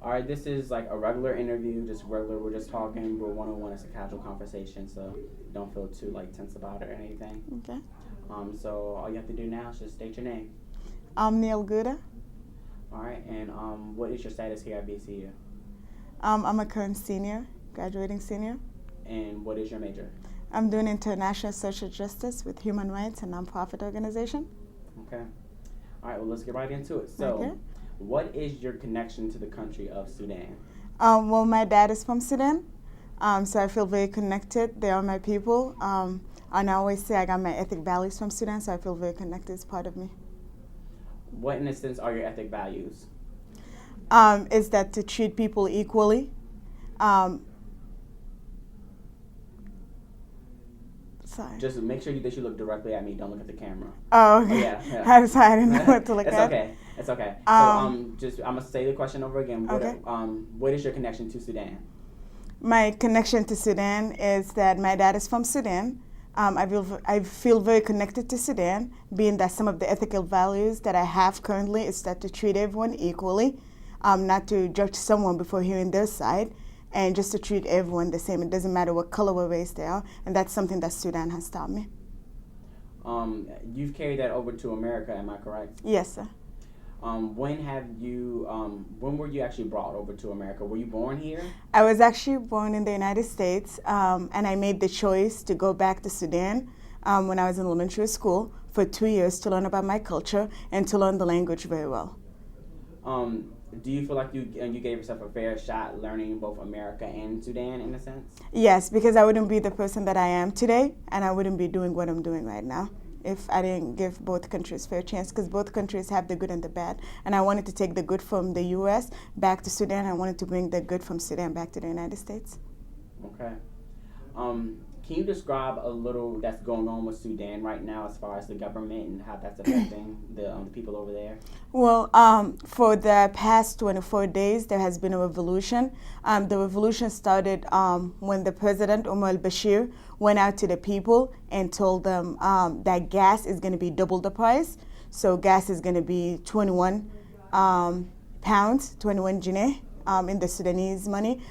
All right, this is like a regular interview, just regular. We're just talking. We're one on one. It's a casual conversation, so don't feel too like tense about it or anything. Okay. So all you have to do now is just state your name. I'm Neil Guda. All right, and what is your status here at BCU? I'm a current senior, graduating senior. And what is your major? I'm doing international social justice with human rights and nonprofit organization. Okay. All right, well, let's get right into it. So, Okay. what is your connection to the country of Sudan? Well, my dad is from Sudan, so I feel very connected. They are my people. And I always say I got my ethic values from Sudan, so I feel very connected. It's part of me. What, in a sense, are your ethic values? Is that to treat people equally. Sorry. Just make sure that you look directly at me. Don't look at the camera. Oh, okay. Yeah. I'm sorry, I didn't know what to look It's at. okay. It's okay. Just I'm gonna say the question over again. Okay. What is your connection to Sudan? My connection to Sudan is that my dad is from Sudan. I feel very connected to Sudan, being that some of the ethical values that I have currently is that to treat everyone equally, not to judge someone before hearing their side, and just to treat everyone the same. It doesn't matter what color or race they are, and that's something that Sudan has taught me. You've carried that over to America, am I correct? Yes, sir. When were you actually brought over to America? Were you born here? I was actually born in the United States, and I made the choice to go back to Sudan when I was in elementary school for 2 years to learn about my culture and to learn the language very well. Do you feel like you gave yourself a fair shot learning both America and Sudan in a sense? Yes, because I wouldn't be the person that I am today, and I wouldn't be doing what I'm doing right now if I didn't give both countries fair chance, because both countries have the good and the bad. And I wanted to take the good from the U.S. back to Sudan. I wanted to bring the good from Sudan back to the United States. Okay. Can you describe a little that's going on with Sudan right now as far as the government and how that's affecting the people over there? Well, for the past 24 days, there has been a revolution. The revolution started when the president, Omar al-Bashir, went out to the people and told them that gas is going to be double the price. So gas is going to be 21 pounds, 21 guinea in the Sudanese money.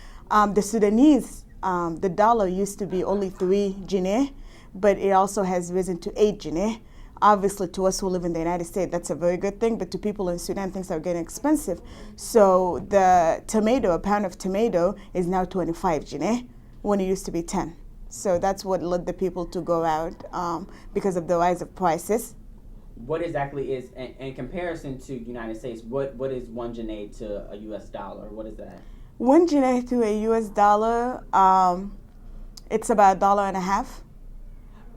The dollar used to be only 3 guinea, but it also has risen to 8 guinea. Obviously, to us who live in the United States, that's a very good thing, but to people in Sudan, things are getting expensive. So a pound of tomato is now 25 guinea, when it used to be 10. So that's what led the people to go out because of the rise of prices. What exactly is, in comparison to United States, what is 1 guinea to a U.S. dollar? What is that? 1 guinea to a U.S. dollar, it's about $1.50.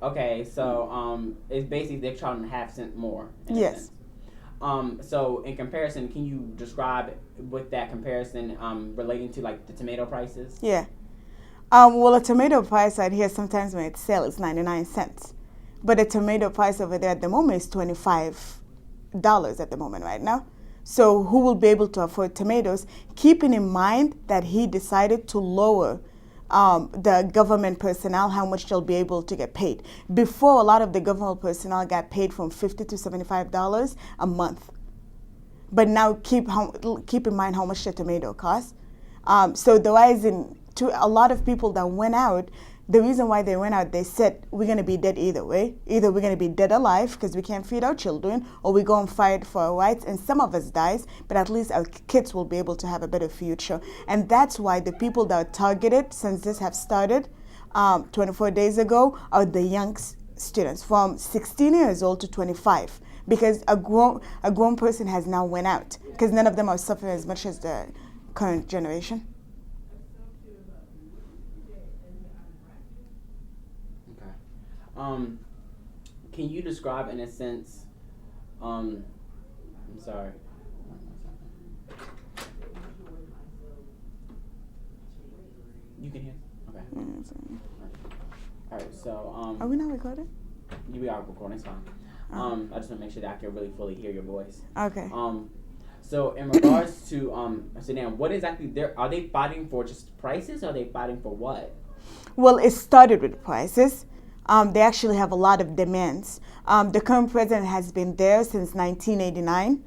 Okay, so it's basically they're charging half cent more. Yes. So in comparison, can you describe with that comparison relating to like the tomato prices? Yeah. Well, a tomato price out here sometimes when it's sale is 99 cents, but the tomato price over there at the moment is $25 at the moment right now. So who will be able to afford tomatoes? Keeping in mind that he decided to lower the government personnel, how much they'll be able to get paid. Before, a lot of the government personnel got paid from $50 to $75 a month. But now keep in mind how much the tomato costs. So the rise to a lot of people that went out, the reason why they went out, they said, we're going to be dead either way. Either we're going to be dead alive because we can't feed our children, or we go and fight for our rights, and some of us dies, but at least our kids will be able to have a better future. And that's why the people that are targeted since this have started 24 days ago are the young students from 16 years old to 25, because a grown person has now went out, because none of them are suffering as much as the current generation. Can you describe in a sense, I'm sorry. You can hear? Okay. All right, so Are we not recording? we are recording, it's fine. I just want to make sure that I can really fully hear your voice. Okay. So in regards to Sudan, what exactly are they fighting for? Just prices? Or are they fighting for what? Well, it started with prices. They actually have a lot of demands. The current president has been there since 1989.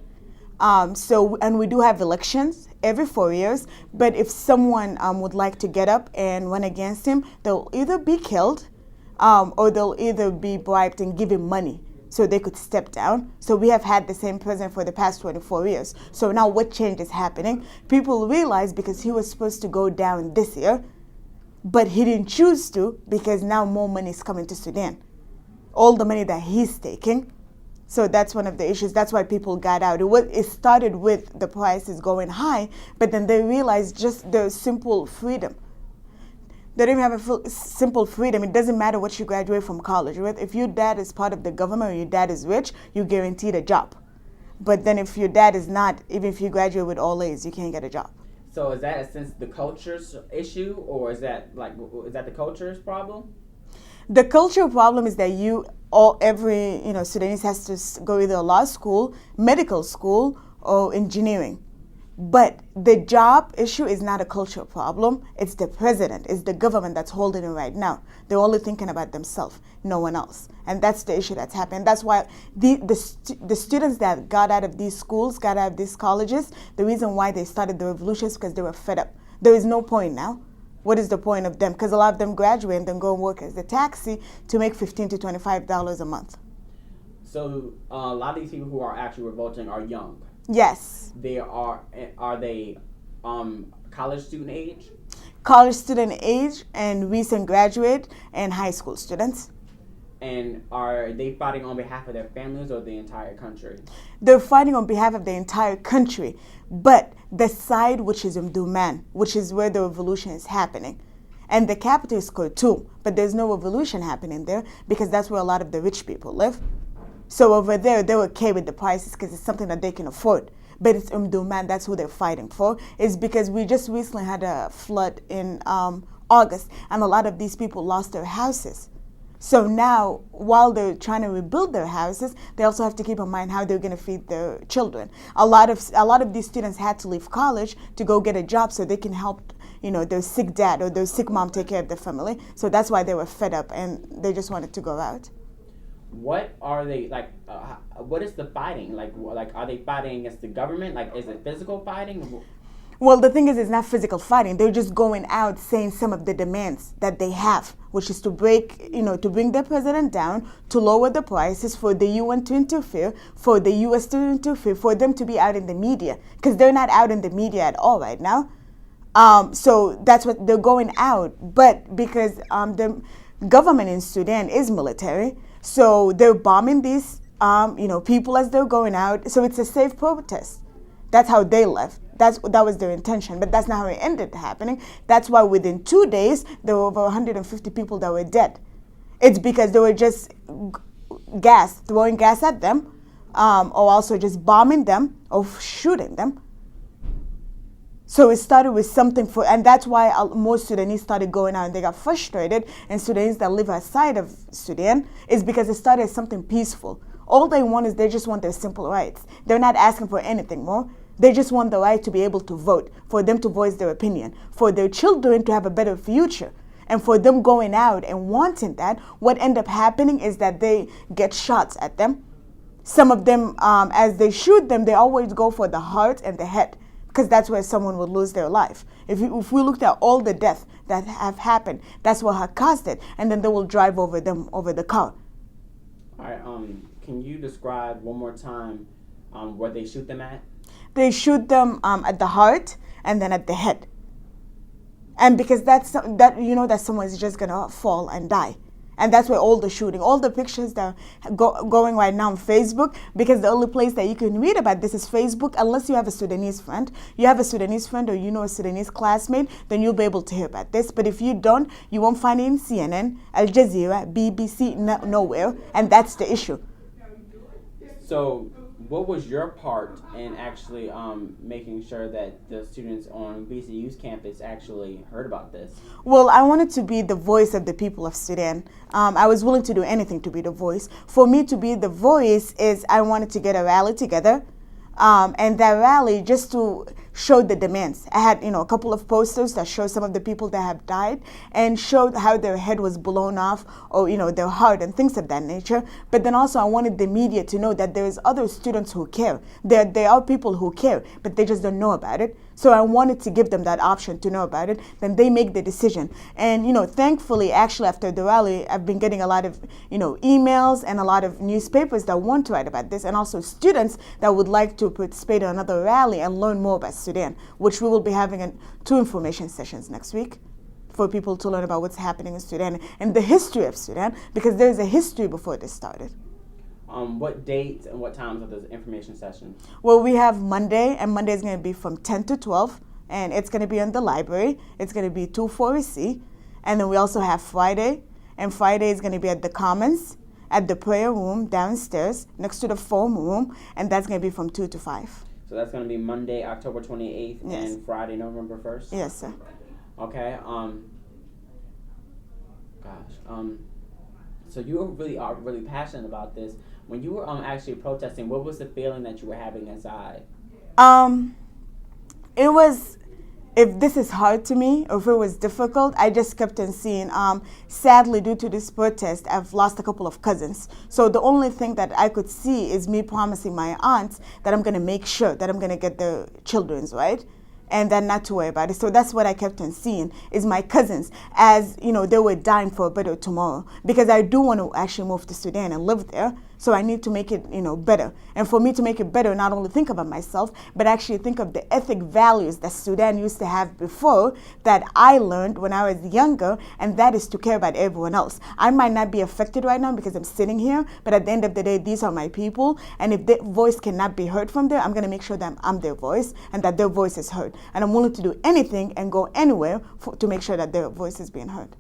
And we do have elections every 4 years. But if someone would like to get up and run against him, they'll either be killed or they'll either be bribed and give him money so they could step down. So we have had the same president for the past 24 years. So now what change is happening? People realize because he was supposed to go down this year, but he didn't choose to because now more money is coming to Sudan. All the money that he's taking. So that's one of the issues. That's why people got out. It started with the prices going high, but then they realized just the simple freedom. They don't even have a simple freedom. It doesn't matter what you graduate from college with. If your dad is part of the government or your dad is rich, you're guaranteed a job. But then if your dad is not, even if you graduate with all A's, you can't get a job. So is that a sense the culture's issue, or is that the culture's problem? The cultural problem is that every Sudanese has to go either law school, medical school, or engineering. But the job issue is not a cultural problem. It's the president, it's the government that's holding it right now. They're only thinking about themselves, no one else. And that's the issue that's happening. That's why the students that got out of these schools, got out of these colleges, the reason why they started the revolution is because they were fed up. There is no point now. What is the point of them? Because a lot of them graduate and then go and work as a taxi to make $15 to $25 a month. So a lot of these people who are actually revolting are young. Yes. Are they college student age? College student age and recent graduate and high school students. And are they fighting on behalf of their families or the entire country? They're fighting on behalf of the entire country, but the side which is Umdurman, which is where the revolution is happening. And the capital is Khartoum, but there's no revolution happening there because that's where a lot of the rich people live. So over there, they're okay with the prices because it's something that they can afford. But it's Umdurman, that's who they're fighting for. It's because we just recently had a flood in August, and a lot of these people lost their houses. So now, while they're trying to rebuild their houses, they also have to keep in mind how they're going to feed their children. A lot of these students had to leave college to go get a job so they can help, their sick dad or their sick mom take care of their family. So that's why they were fed up and they just wanted to go out. What are they like? What is the fighting like? Are they fighting against the government? Like, is it physical fighting? Well, the thing is, it's not physical fighting. They're just going out saying some of the demands that they have, which is to bring the president down, to lower the prices, for the UN to interfere, for the US to interfere, for them to be out in the media, because they're not out in the media at all right now. So that's what they're going out. But because the government in Sudan is military, so they're bombing these people as they're going out. So it's a safe protest. That's how they left. That was their intention, but that's not how it ended happening. That's why within 2 days, there were over 150 people that were dead. It's because they were just throwing gas at them, or also just bombing them or shooting them. So it started with something and that's why most Sudanese started going out and they got frustrated. And Sudanese that live outside of Sudan is because it started as something peaceful. All they want is they just want their simple rights. They're not asking for anything more. They just want the right to be able to vote, for them to voice their opinion, for their children to have a better future. And for them going out and wanting that, what ended up happening is that they get shots at them. Some of them, as they shoot them, they always go for the heart and the head, because that's where someone would lose their life. If we looked at all the deaths that have happened, that's what had caused it. And then they will drive over them, over the car. All right, can you describe one more time where they shoot them at? They shoot them at the heart and then at the head. And because that someone is just going to fall and die. And that's where all the shooting, all the pictures that are going right now on Facebook, because the only place that you can read about this is Facebook, unless you have a Sudanese friend. You have a Sudanese friend or a Sudanese classmate, then you'll be able to hear about this. But if you don't, you won't find it in CNN, Al Jazeera, BBC, nowhere. And that's the issue. So what was your part in actually making sure that the students on VCU's campus actually heard about this? Well, I wanted to be the voice of the people of Sudan. I was willing to do anything to be the voice. For me to be the voice is I wanted to get a rally together and that rally just to show the demands. I had, a couple of posters that show some of the people that have died and showed how their head was blown off or, their heart and things of that nature. But then also I wanted the media to know that there's other students who care. There are people who care, but they just don't know about it. So I wanted to give them that option to know about it. Then they make the decision. And, thankfully, actually, after the rally, I've been getting a lot of, emails and a lot of newspapers that want to write about this, and also students that would like to participate in another rally and learn more about Sudan, which we will be having 2 information sessions next week for people to learn about what's happening in Sudan and the history of Sudan, because there's a history before this started. What dates and what times are those information sessions? Well, we have Monday, and Monday is going to be from 10 to 12, and it's going to be in the library. It's going to be 240C. And then we also have Friday, and Friday is going to be at the Commons, at the prayer room downstairs, next to the foam room, and that's going to be from 2 to 5. So that's going to be Monday, October 28th, Yes. and Friday, November 1st? Yes, sir. Okay, so you are really passionate about this. When you were actually protesting, what was the feeling that you were having inside? It was, if this is hard to me, or if it was difficult, I just kept on seeing. Sadly, due to this protest, I've lost a couple of cousins. So the only thing that I could see is me promising my aunts that I'm going to make sure that I'm going to get their children's, right? And then not to worry about it. So that's what I kept on seeing, is my cousins, as, they were dying for a better tomorrow. Because I do want to actually move to Sudan and live there. So I need to make it, better. And for me to make it better, not only think about myself, but actually think of the ethic values that Sudan used to have before that I learned when I was younger, and that is to care about everyone else. I might not be affected right now because I'm sitting here, but at the end of the day, these are my people. And if their voice cannot be heard from there, I'm going to make sure that I'm their voice and that their voice is heard. And I'm willing to do anything and go anywhere to make sure that their voice is being heard.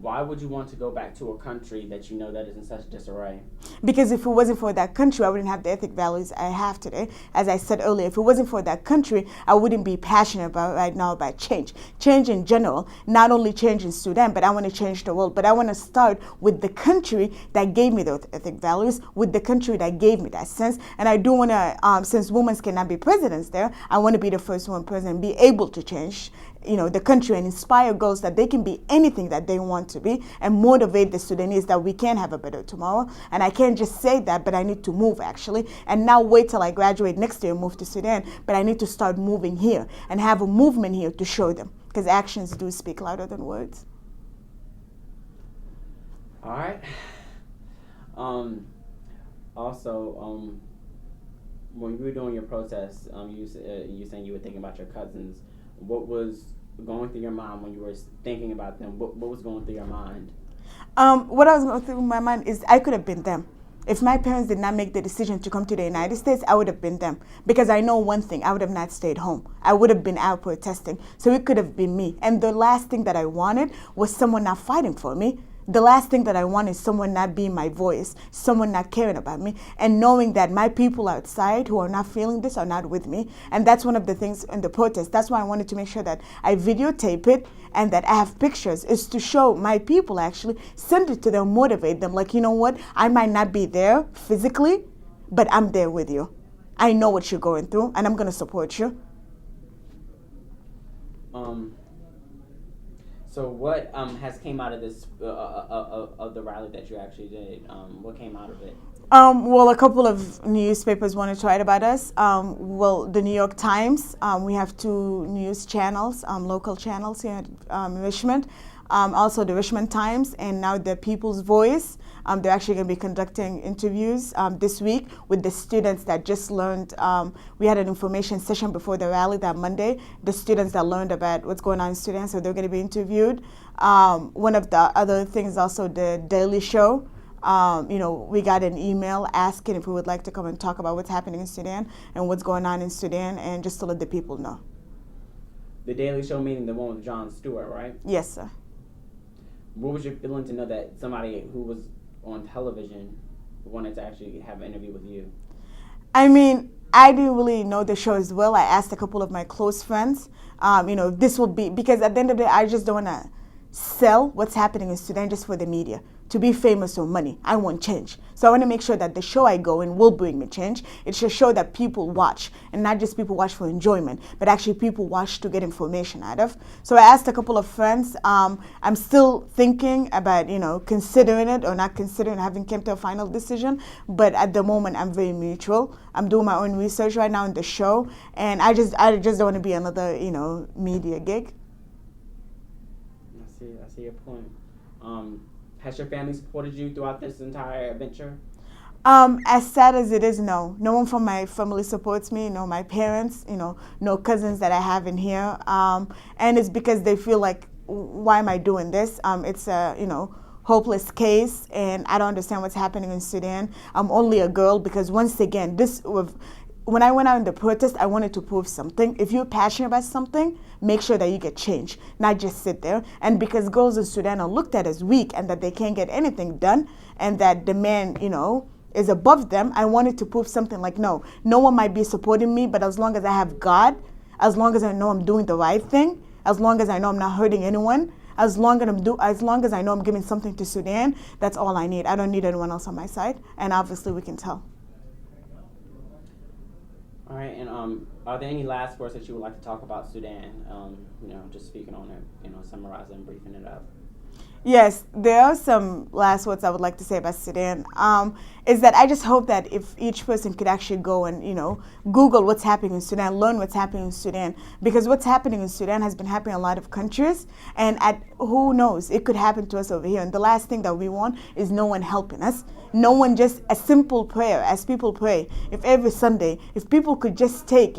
Why would you want to go back to a country that you know that is in such disarray? Because if it wasn't for that country, I wouldn't have the ethic values I have today. As I said earlier, if it wasn't for that country, I wouldn't be passionate about right now about change. Change in general, not only change in Sudan, but I want to change the world. But I want to start with the country that gave me those ethic values, with the country that gave me that sense. And I do want to, since women cannot be presidents there, I want to be the first woman president, be able to change the country and inspire girls that they can be anything that they want to be, and motivate the Sudanese that we can have a better tomorrow. And I can't just say that, but I need to move actually, and not wait till I graduate next year and move to Sudan, but I need to start moving here and have a movement here to show them, because actions do speak louder than words. All right. Also, when you were doing your protests, you saying you were thinking about your cousins. What was going through your mind when you were thinking about them? What was going through your mind? What I was going through my mind is I could have been them. If my parents did not make the decision to come to the United States, I would have been them. Because I know one thing, I would have not stayed home. I would have been out protesting. So it could have been me. And the last thing that I wanted was someone not fighting for me. The last thing that I want is someone not being my voice, someone not caring about me, and knowing that my people outside who are not feeling this are not with me. And that's one of the things in the protest. That's why I wanted to make sure that I videotape it and that I have pictures, is to show my people, actually, send it to them, motivate them. Like, you know what, I might not be there physically, but I'm there with you. I know what you're going through, and I'm going to support you. So what has came out of this of the rally that you actually did? What came out of it? Well, a couple of newspapers wanted to write about us. Well, the New York Times. We have 2 news channels, local channels here at Richmond. Also the Richmond Times, and now the People's Voice. They're actually going to be conducting interviews this week with the students that just learned. We had an information session before the rally that Monday. The students that learned about what's going on in Sudan, so they're going to be interviewed. One of the other things, also the Daily Show. We got an email asking if we would like to come and talk about what's happening in Sudan and what's going on in Sudan, and just to let the people know. The Daily Show, meaning the one with Jon Stewart, right? Yes, sir. What was your feeling to know that somebody who was on television wanted to actually have an interview with you? I mean, I didn't really know the show as well. I asked a couple of my close friends, this will be, because at the end of the day, I just don't want to sell what's happening in Sudan just for the media, to be famous or money. I want change. So I want to make sure that the show I go in will bring me change. It's a show that people watch, and not just people watch for enjoyment, but actually people watch to get information out of. So I asked a couple of friends. I'm still thinking about, considering it or not considering, having come to a final decision. But at the moment, I'm very neutral. I'm doing my own research right now in the show, and I just don't want to be another, media gig. I see your point. Has your family supported you throughout this entire adventure? As sad as it is, no. No one from my family supports me. My parents, no cousins that I have in here. And it's because they feel like, why am I doing this? It's a, hopeless case, and I don't understand what's happening in Sudan. I'm only a girl because, once again, when I went out in the protest, I wanted to prove something. If you're passionate about something, make sure that you get change, not just sit there. And because girls in Sudan are looked at as weak and that they can't get anything done, and that the man, is above them, I wanted to prove something like, no one might be supporting me, but as long as I have God, as long as I know I'm doing the right thing, as long as I know I'm not hurting anyone, as long as I know I'm giving something to Sudan, that's all I need. I don't need anyone else on my side, and obviously we can tell. All right, and are there any last words that you would like to talk about Sudan? Just speaking on it, summarizing and briefing it up. Yes, there are some last words I would like to say about Sudan. Is that I just hope that if each person could actually go and, Google what's happening in Sudan, learn what's happening in Sudan, because what's happening in Sudan has been happening in a lot of countries, and who knows, it could happen to us over here. And the last thing that we want is no one helping us. No one, just a simple prayer, as people pray. If every Sunday, if people could just take,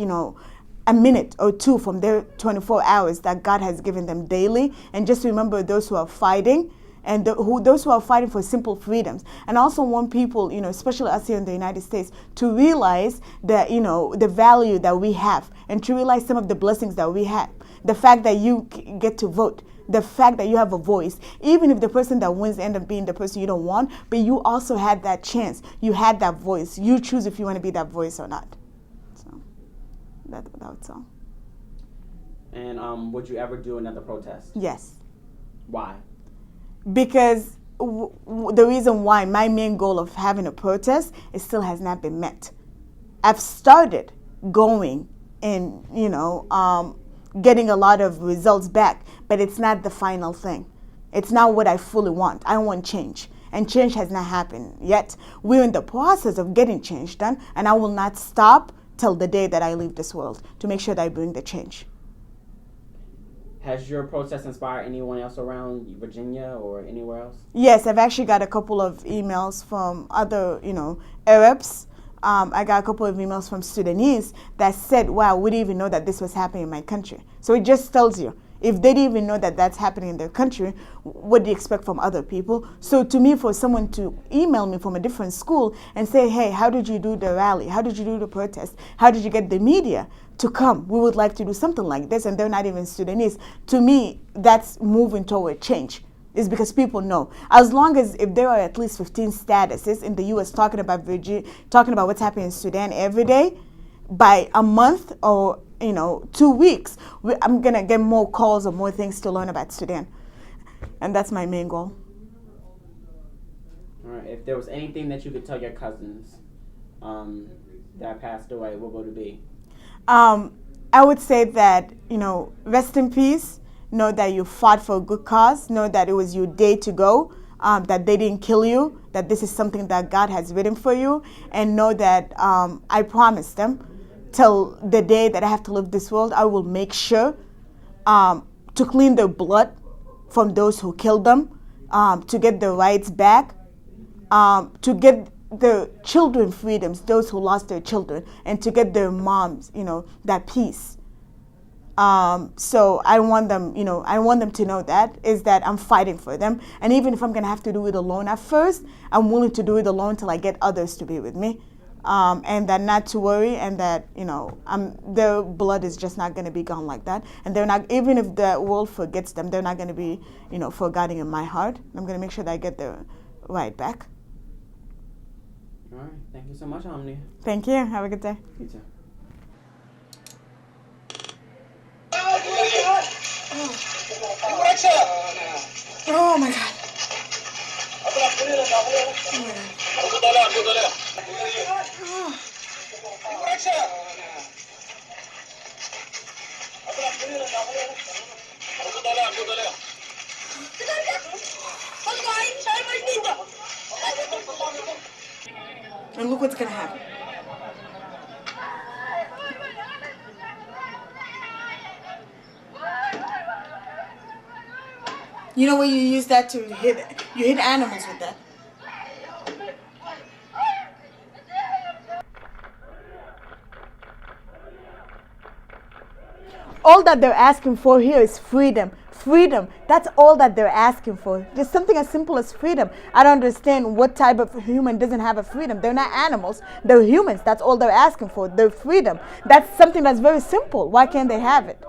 a minute or two from their 24 hours that God has given them daily, and just remember those who are fighting, and those who are fighting for simple freedoms. And I also want people, especially us here in the United States, to realize that, the value that we have, and to realize some of the blessings that we have. The fact that you get to vote, the fact that you have a voice, even if the person that wins ends up being the person you don't want, but you also had that chance. You had that voice. You choose if you want to be that voice or not. So that's all. And would you ever do another protest? Yes. Why? Because the reason why, my main goal of having a protest, it still has not been met. I've started going and, getting a lot of results back, but it's not the final thing. It's not what I fully want. I want change, and change has not happened yet. We're in the process of getting change done, and I will not stop till the day that I leave this world to make sure that I bring the change. Has your protest inspired anyone else around Virginia or anywhere else? Yes, I've actually got a couple of emails from other, Arabs. I got a couple of emails from Sudanese that said, wow, we didn't even know that this was happening in my country. So it just tells you, if they didn't even know that that's happening in their country, what do you expect from other people? So to me, for someone to email me from a different school and say, hey, how did you do the rally? How did you do the protest? How did you get the media to come? We would like to do something like this, and they're not even Sudanese. To me, that's moving toward change. Is because people know. As long as if there are at least 15 statuses in the U.S. talking about what's happening in Sudan every day, by a month or 2 weeks, I'm gonna get more calls or more things to learn about Sudan, and that's my main goal. All right. If there was anything that you could tell your cousins that passed away, what would it be? I would say that rest in peace. Know that you fought for a good cause. Know that it was your day to go, that they didn't kill you, that this is something that God has written for you. And know that I promised them till the day that I have to leave this world, I will make sure to clean their blood from those who killed them, to get their rights back, to get the children freedoms, those who lost their children, and to get their moms, that peace. So I want them, to know that I'm fighting for them. And even if I'm going to have to do it alone at first, I'm willing to do it alone till I get others to be with me. And that not to worry, and that, their blood is just not going to be gone like that. And they're not, even if the world forgets them, they're not going to be, forgotten in my heart. I'm going to make sure that I get their right back. All right. Thank you so much, Omni. Thank you. Have a good day. You too. Oh my God. And look what's gonna happen. You know when you use that to hit animals with that. All that they're asking for here is freedom. Freedom. That's all that they're asking for. Just something as simple as freedom. I don't understand what type of human doesn't have a freedom. They're not animals. They're humans. That's all they're asking for. Their freedom. That's something that's very simple. Why can't they have it?